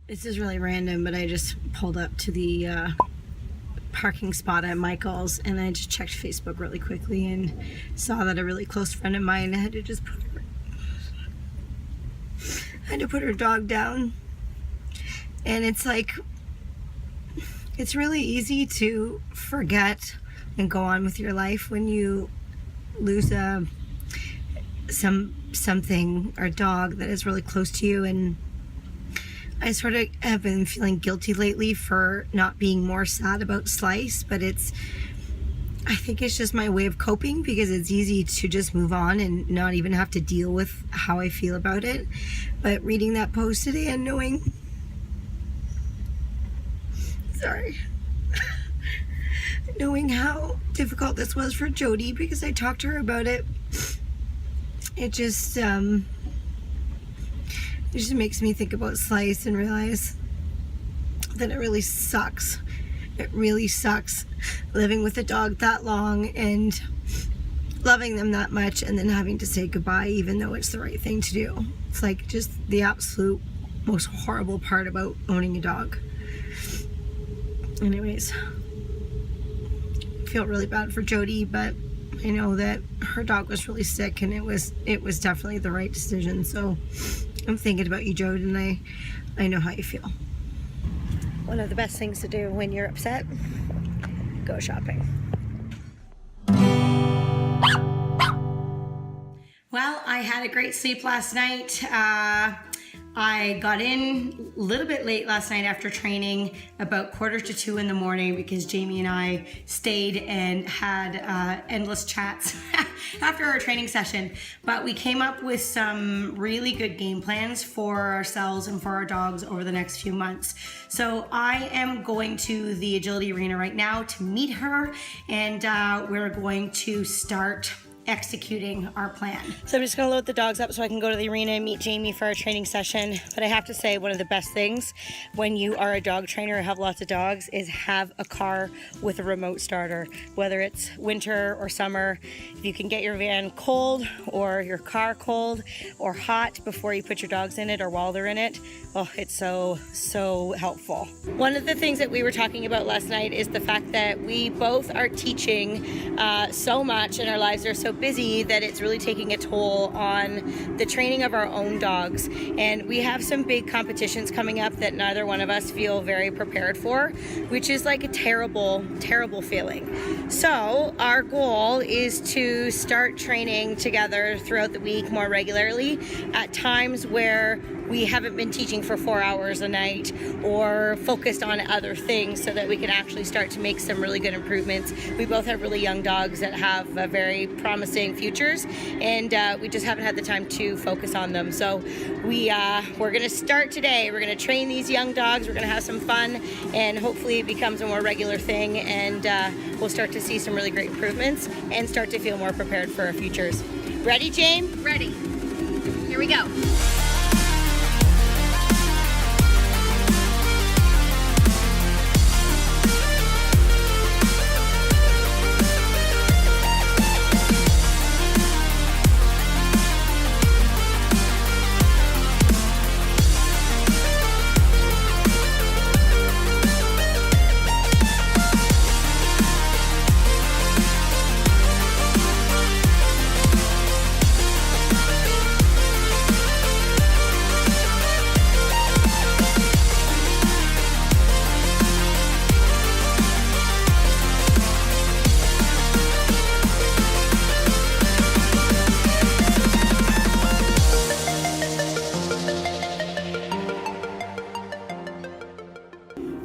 This is really random, but I just pulled up to the parking spot at Michael's and I just checked Facebook really quickly and saw that a really close friend of mine had to put her dog down. And it's like, it's really easy to forget and go on with your life when you lose something or dog that is really close to you. And I sort of have been feeling guilty lately for not being more sad about Slice, but I think it's just my way of coping because it's easy to just move on and not even have to deal with how I feel about it. But reading that post today and knowing how difficult this was for Jody, because I talked to her about it, it just makes me think about Slice and realize that it really sucks. It really sucks living with a dog that long and loving them that much and then having to say goodbye even though it's the right thing to do. It's like just the absolute most horrible part about owning a dog. Anyways, I feel really bad for Jody, but I know that her dog was really sick and it was definitely the right decision. So I'm thinking about you, Jody, and I know how you feel. One of the best things to do when you're upset, go shopping. Well, I had a great sleep last night. I got in a little bit late last night after training, about 1:45 in the morning, because Jamie and I stayed and had endless chats after our training session. But we came up with some really good game plans for ourselves and for our dogs over the next few months. So I am going to the agility arena right now to meet her, and we're going to start executing our plan. So I'm just gonna load the dogs up so I can go to the arena and meet Jamie for our training session. But I have to say, one of the best things when you are a dog trainer or have lots of dogs is have a car with a remote starter. Whether it's winter or summer, if you can get your van cold or your car cold or hot before you put your dogs in it or while they're in it, oh, it's so helpful. One of the things that we were talking about last night is the fact that we both are teaching so much and our lives are so busy that it's really taking a toll on the training of our own dogs. And we have some big competitions coming up that neither one of us feel very prepared for, which is like a terrible feeling. So our goal is to start training together throughout the week more regularly at times where we haven't been teaching for 4 hours a night or focused on other things, so that we can actually start to make some really good improvements. We both have really young dogs that have very promising futures, and we just haven't had the time to focus on them. So we're gonna start today. We're gonna train these young dogs, we're gonna have some fun, and hopefully it becomes a more regular thing, and we'll start to see some really great improvements and start to feel more prepared for our futures. Ready, Jane? Ready. Here we go.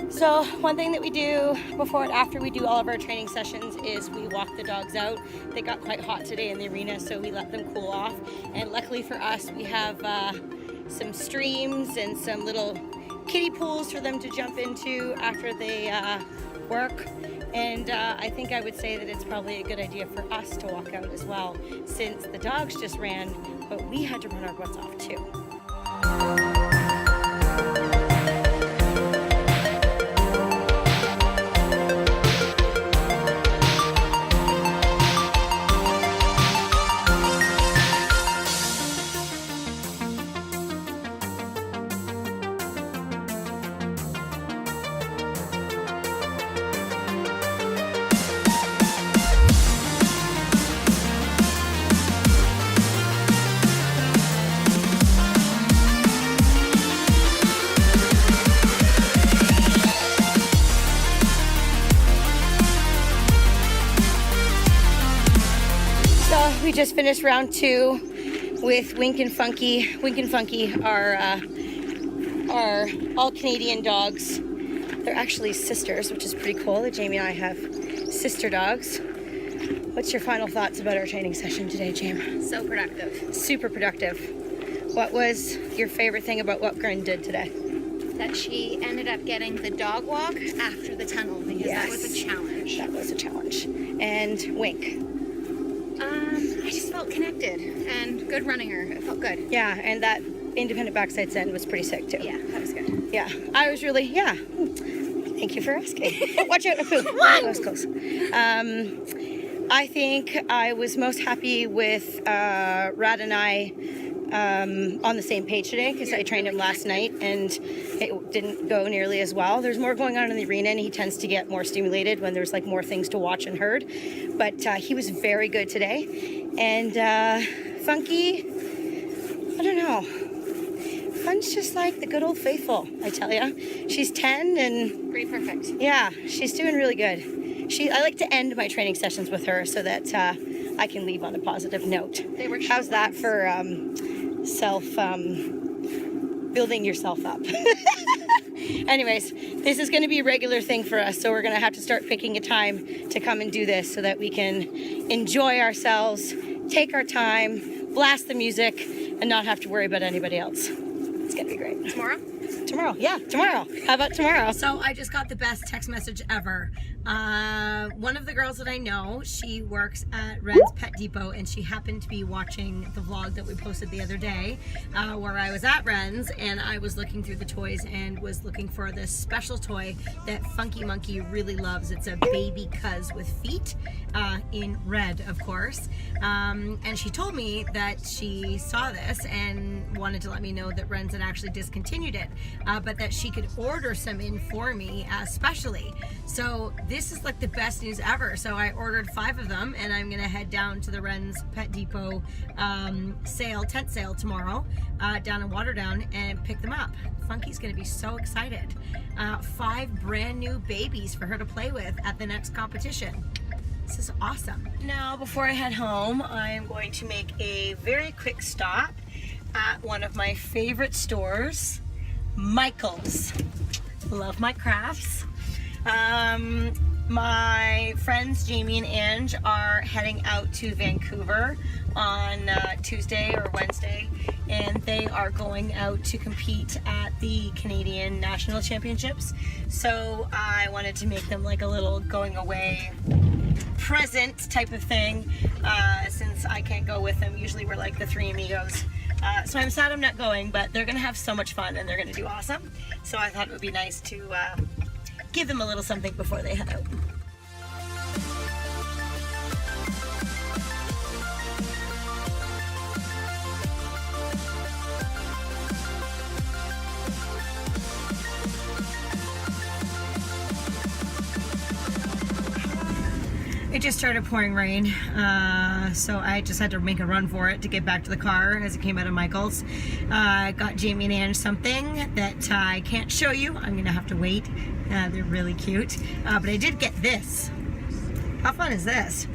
So one thing that we do before and after we do all of our training sessions is we walk the dogs out. They got quite hot today in the arena, so we let them cool off. And luckily for us, we have some streams and some little kiddie pools for them to jump into after they work. And I think I would say that it's probably a good idea for us to walk out as well, since the dogs just ran, but we had to run our butts off too. just finished round 2 with Wink and Funky. Wink and Funky are all Canadian dogs. They're actually sisters, which is pretty cool that Jamie and I have sister dogs. What's your final thoughts about our training session today, Jamie? So productive. Super productive. What was your favorite thing about what Grin did today? That she ended up getting the dog walk after the tunnel because that was a challenge. That was a challenge. And Wink. I just felt connected and good running her. It felt good. Yeah, and that independent backside send was pretty sick too. Yeah, that was good. Yeah, I was really, yeah. Thank you for asking. Oh, watch out, poop. That was close. I think I was most happy with Rad and I on the same page today because I trained him last night and it didn't go nearly as well. There's more going on in the arena and he tends to get more stimulated when there's like more things to watch and heard. But he was very good today. And Funky, I don't know. Fun's just like the good old faithful, I tell you. She's 10 and... Great, perfect. Yeah, she's doing really good. I like to end my training sessions with her so that I can leave on a positive note. They were How's that for building yourself up? Anyways, this is going to be a regular thing for us, so we're going to have to start picking a time to come and do this so that we can enjoy ourselves, take our time, blast the music, and not have to worry about anybody else. It's going to be great. Tomorrow? Tomorrow, yeah, tomorrow. How about tomorrow? So I just got the best text message ever. One of the girls that I know, she works at Ren's Pet Depot, and she happened to be watching the vlog that we posted the other day, where I was at Ren's and I was looking through the toys and was looking for this special toy that Funky Monkey really loves. It's a baby cuz with feet, in red, of course. And she told me that she saw this and wanted to let me know that Ren's had actually discontinued it, but that she could order some in for me, specially. So this is like the best news ever. So I ordered 5 of them and I'm gonna head down to the Ren's Pet Depot tent sale tomorrow down in Waterdown and pick them up. Funky's gonna be so excited. 5 brand new babies for her to play with at the next competition. This is awesome. Now, before I head home, I am going to make a very quick stop at one of my favorite stores, Michael's. Love my crafts. My friends Jamie and Ange are heading out to Vancouver on Tuesday or Wednesday, and they are going out to compete at the Canadian National Championships. So I wanted to make them like a little going away present type of thing, since I can't go with them. Usually we're like the 3 amigos. So I'm sad I'm not going, but they're gonna have so much fun and they're gonna do awesome. So I thought it would be nice to give them a little something before they head out. It just started pouring rain, so I just had to make a run for it to get back to the car as it came out of Michael's. I got Jamie and Ange something that I can't show you. I'm gonna have to wait. They're really cute, but I did get this. How fun is this?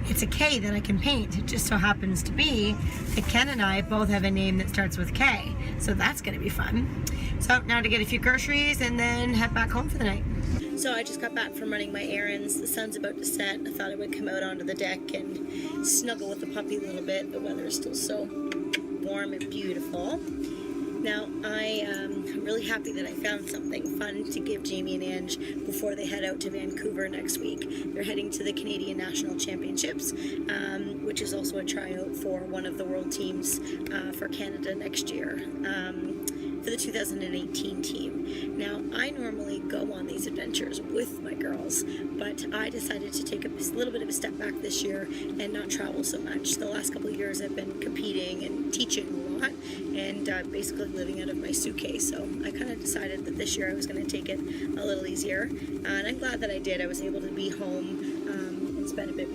It's a K that I can paint. It just so happens to be that Ken and I both have a name that starts with K, so that's gonna be fun. So now to get a few groceries and then head back home for the night. So I just got back from running my errands. The sun's about to set. I thought I would come out onto the deck and snuggle with the puppy a little bit. The weather is still so warm and beautiful. Now, I'm really happy that I found something fun to give Jamie and Ange before they head out to Vancouver next week. They're heading to the Canadian National Championships, which is also a tryout for one of the world teams for Canada next year. For the 2018 team. Now, I normally go on these adventures with my girls, but I decided to take a little bit of a step back this year and not travel so much. The last couple of years I've been competing and teaching a lot and basically living out of my suitcase. So I kind of decided that this year I was going to take it a little easier, and I'm glad that I did. I was able to be home and spend a bit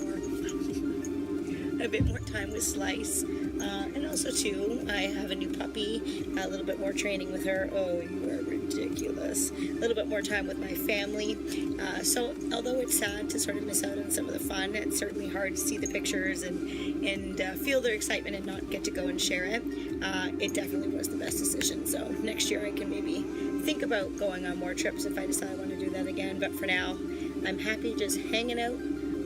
more time with Slice. And also, too, I have a new puppy, a little bit more training with her. Oh, you are ridiculous. A little bit more time with my family. So, although it's sad to sort of miss out on some of the fun, it's certainly hard to see the pictures and feel their excitement and not get to go and share it. It definitely was the best decision. So, next year I can maybe think about going on more trips if I decide I want to do that again. But for now, I'm happy just hanging out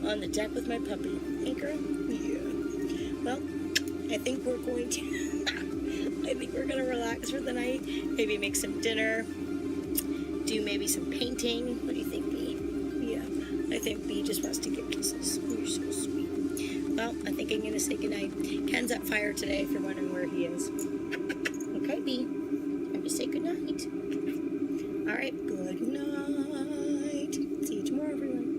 on the deck with my puppy. Hey, girl? Yeah. Well, I think we're going to relax for the night. Maybe make some dinner. Do maybe some painting. What do you think, Bee? Yeah, I think Bee just wants to give kisses. You're so sweet. Well, I think I'm going to say goodnight. Ken's at fire today if you're wondering where he is. Okay, Bee. Time to say goodnight. All right, good night. See you tomorrow, everyone.